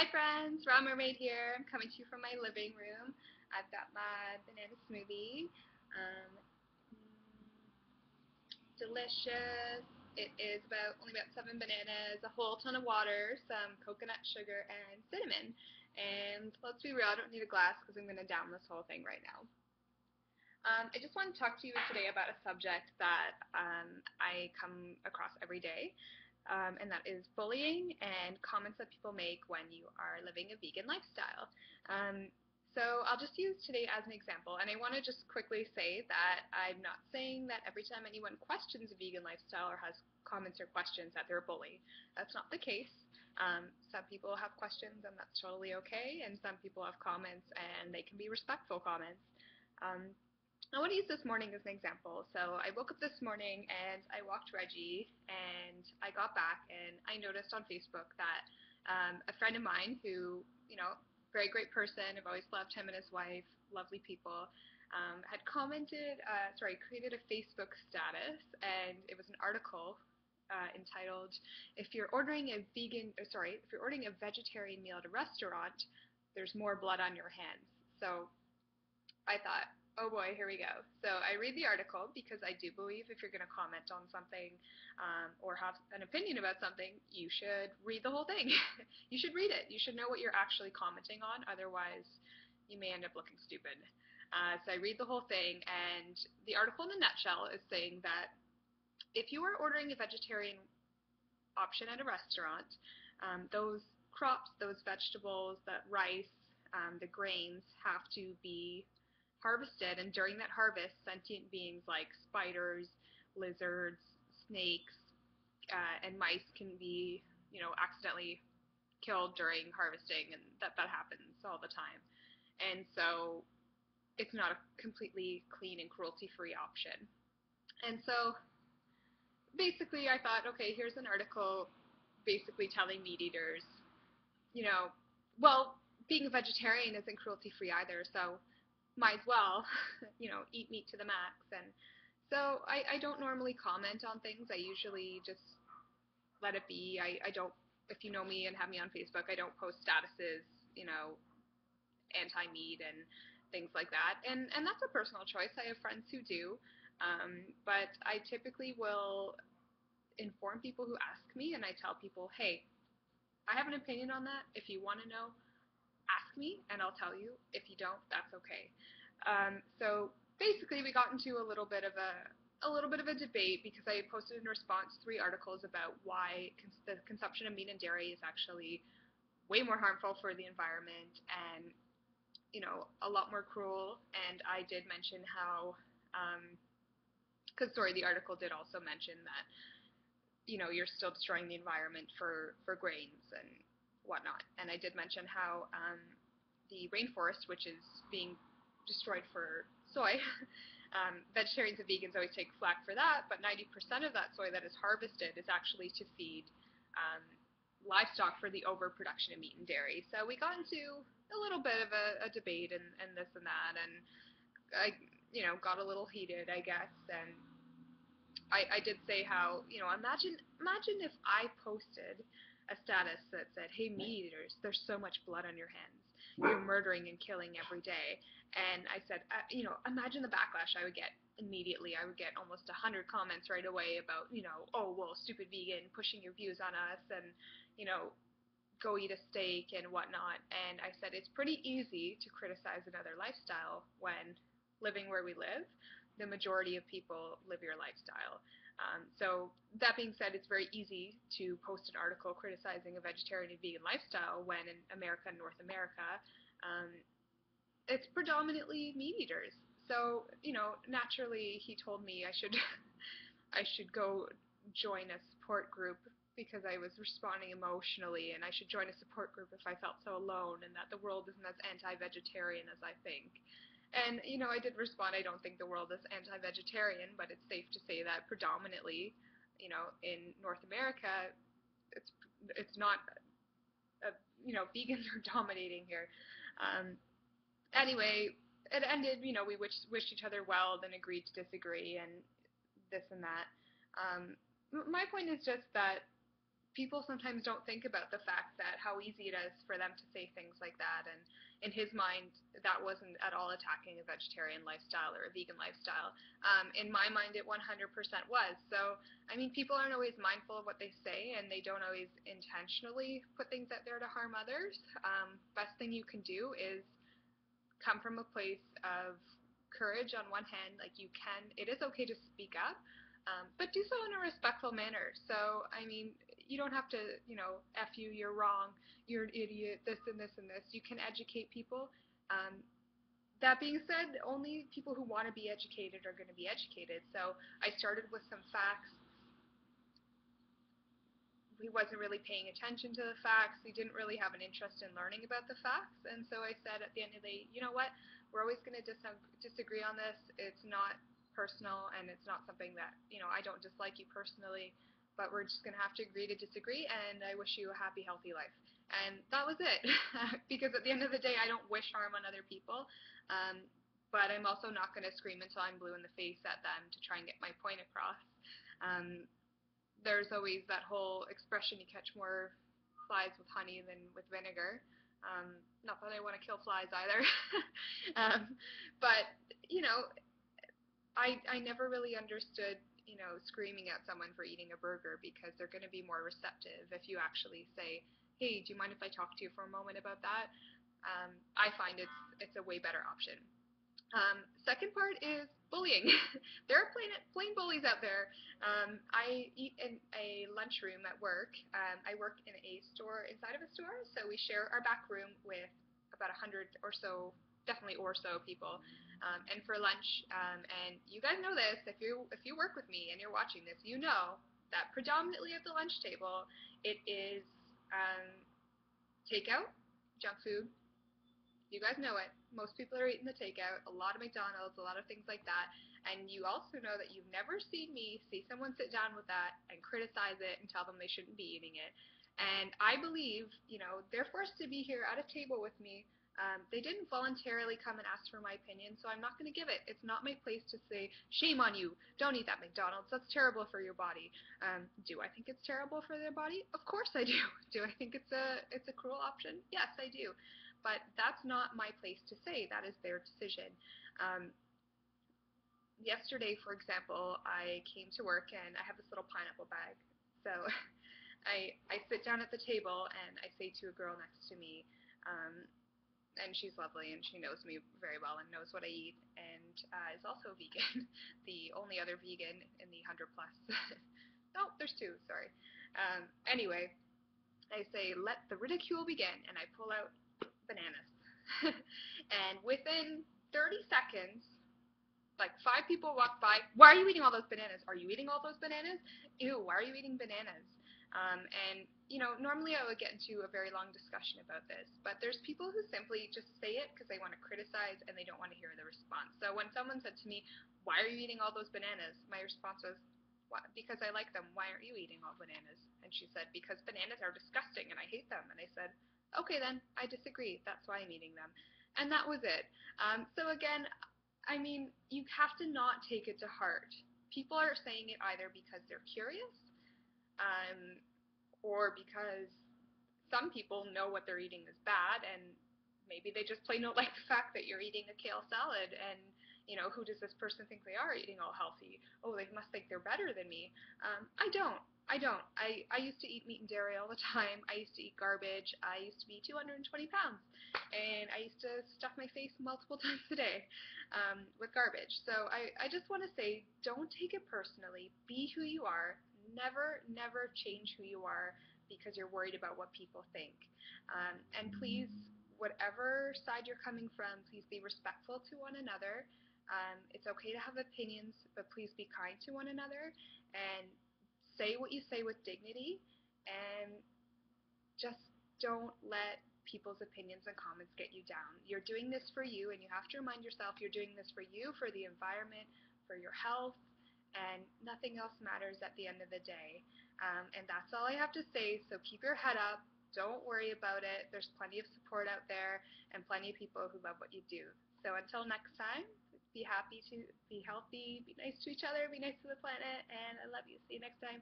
Hi friends, Raw Mermaid here. I'm coming to you from my living room. I've got my banana smoothie. Delicious. It is only about 7 bananas, a whole ton of water, some coconut sugar, and cinnamon. And let's be real, I don't need a glass because I'm going to down this whole thing right now. I just want to talk to you today about a subject that I come across every day, and that is bullying and comments that people make when you are living a vegan lifestyle. So I'll just use today as an example, and I want to just quickly say that I'm not saying that every time anyone questions a vegan lifestyle or has comments or questions that they're a bully. That's not the case. Some people have questions, and that's totally okay, and some people have comments, and they can be respectful comments. Um, I want to use this morning as an example. So I woke up this morning and I walked Reggie, and I got back and I noticed on Facebook that a friend of mine who, very great person, I've always loved him and his wife, lovely people, had created a Facebook status, and it was an article entitled, if you're ordering a vegetarian meal at a restaurant, there's more blood on your hands. So I thought, oh boy, here we go. So I read the article because I do believe if you're going to comment on something or have an opinion about something, you should read the whole thing. You should read it. You should know what you're actually commenting on. Otherwise, you may end up looking stupid. So I read the whole thing, and the article in a nutshell is saying that if you are ordering a vegetarian option at a restaurant, those crops, those vegetables, that rice, the grains have to be harvested, and during that harvest, sentient beings like spiders, lizards, snakes, and mice can be, accidentally killed during harvesting, and that happens all the time. And so it's not a completely clean and cruelty-free option. And so basically I thought, okay, here's an article basically telling meat eaters, you know, well, being a vegetarian isn't cruelty-free either, so might as well, eat meat to the max. And so I don't normally comment on things. I usually just let it be. I don't, if you know me and have me on Facebook, I don't post statuses, anti-meat and things like that. And that's a personal choice. I have friends who do. But I typically will inform people who ask me, and I tell people, hey, I have an opinion on that. If you want to know, ask me and I'll tell you. If you don't, that's okay. So basically, we got into a little bit of a debate because I posted in response 3 articles about why the consumption of meat and dairy is actually way more harmful for the environment and a lot more cruel. And I did mention how, the article did also mention that you're still destroying the environment for grains and whatnot. And I did mention how the rainforest, which is being destroyed for soy, vegetarians and vegans always take flack for that, but 90% of that soy that is harvested is actually to feed livestock for the overproduction of meat and dairy. So we got into a little bit of a debate and this and that, and I got a little heated, I guess. And I did say how, imagine if I posted a status that said, hey, meat eaters, there's so much blood on your hands. You're murdering and killing every day. And I said, imagine the backlash I would get immediately. I would get almost 100 comments right away about, oh, well, stupid vegan, pushing your views on us, and, go eat a steak and whatnot. And I said, it's pretty easy to criticize another lifestyle when living where we live, the majority of people live your lifestyle. So that being said, it's very easy to post an article criticizing a vegetarian and vegan lifestyle when in America and North America, it's predominantly meat eaters. So, naturally he told me I should I should go join a support group because I was responding emotionally, and I should join a support group if I felt so alone, and that the world isn't as anti-vegetarian as I think. And, I did respond, I don't think the world is anti-vegetarian, but it's safe to say that predominantly, in North America, it's not, vegans are dominating here. Anyway, it ended, we wished each other well, then agreed to disagree, and this and that. My point is just that people sometimes don't think about the fact that how easy it is for them to say things like that. And in his mind, that wasn't at all attacking a vegetarian lifestyle or a vegan lifestyle. In my mind, it 100% was. So, I mean, people aren't always mindful of what they say, and they don't always intentionally put things out there to harm others. Best thing you can do is come from a place of courage on one hand, like you can, it is okay to speak up, but do so in a respectful manner. So, I mean, you don't have to, F you, you're wrong, you're an idiot, this and this and this. You can educate people. That being said, only people who want to be educated are going to be educated. So I started with some facts. He wasn't really paying attention to the facts. He didn't really have an interest in learning about the facts. And so I said at the end of the day, you know what? We're always going to disagree on this. It's not personal, and it's not something that, I don't dislike you personally, but we're just going to have to agree to disagree, and I wish you a happy, healthy life. And that was it. Because at the end of the day, I don't wish harm on other people. But I'm also not going to scream until I'm blue in the face at them to try and get my point across. Um, there's always that whole expression, you catch more flies with honey than with vinegar. Not that I want to kill flies either. um, but, you know, I never really understood, screaming at someone for eating a burger, because they're going to be more receptive if you actually say, hey, do you mind if I talk to you for a moment about that? I find it's a way better option. Second part is bullying. There are plain bullies out there. I eat in a lunchroom at work. I work in a store inside of a store, so we share our back room with about 100 or so, definitely or so people. And for lunch, and you guys know this, if you work with me and you're watching this, you know that predominantly at the lunch table, it is um, takeout, junk food, you guys know it. Most people are eating the takeout, a lot of McDonald's, a lot of things like that. And you also know that you've never seen me see someone sit down with that and criticize it and tell them they shouldn't be eating it. And I believe, they're forced to be here at a table with me. They didn't voluntarily come and ask for my opinion, so I'm not going to give it. It's not my place to say, shame on you, don't eat that McDonald's, that's terrible for your body. Do I think it's terrible for their body? Of course I do. Do I think it's a cruel option? Yes, I do. But that's not my place to say. That is their decision. Um, Yesterday, for example, I came to work and I have this little pineapple bag. So I sit down at the table and I say to a girl next to me, and she's lovely and she knows me very well and knows what I eat, and is also vegan, the only other vegan in the 100 plus. No, there's two, sorry. Anyway, I say, let the ridicule begin, and I pull out bananas. And within 30 seconds, like 5 people walk by. Why are you eating all those bananas? Are you eating all those bananas? Ew, why are you eating bananas? And, normally I would get into a very long discussion about this, but there's people who simply just say it because they want to criticize and they don't want to hear the response. So when someone said to me, why are you eating all those bananas? My response was, because I like them. Why aren't you eating all bananas? And she said, because bananas are disgusting and I hate them. And I said, okay then, I disagree. That's why I'm eating them. And that was it. So again, I mean, you have to not take it to heart. People are saying it either because they're curious, um, or because some people know what they're eating is bad, and maybe they just plain don't like the fact that you're eating a kale salad, and who does this person think they are, eating all healthy? Oh, they must think they're better than me. I don't. I used to eat meat and dairy all the time. I used to eat garbage. I used to be 220 pounds, and I used to stuff my face multiple times a day with garbage. So I just want to say, don't take it personally. Be who you are. Never, never change who you are because you're worried about what people think. And please, whatever side you're coming from, please be respectful to one another. It's okay to have opinions, but please be kind to one another and say what you say with dignity, and just don't let people's opinions and comments get you down. You're doing this for you, and you have to remind yourself you're doing this for you, for the environment, for your health, and nothing else matters at the end of the day. And that's all I have to say, so keep your head up. Don't worry about it. There's plenty of support out there and plenty of people who love what you do. So until next time, be happy, to be healthy, be nice to each other, be nice to the planet, and I love you. See you next time.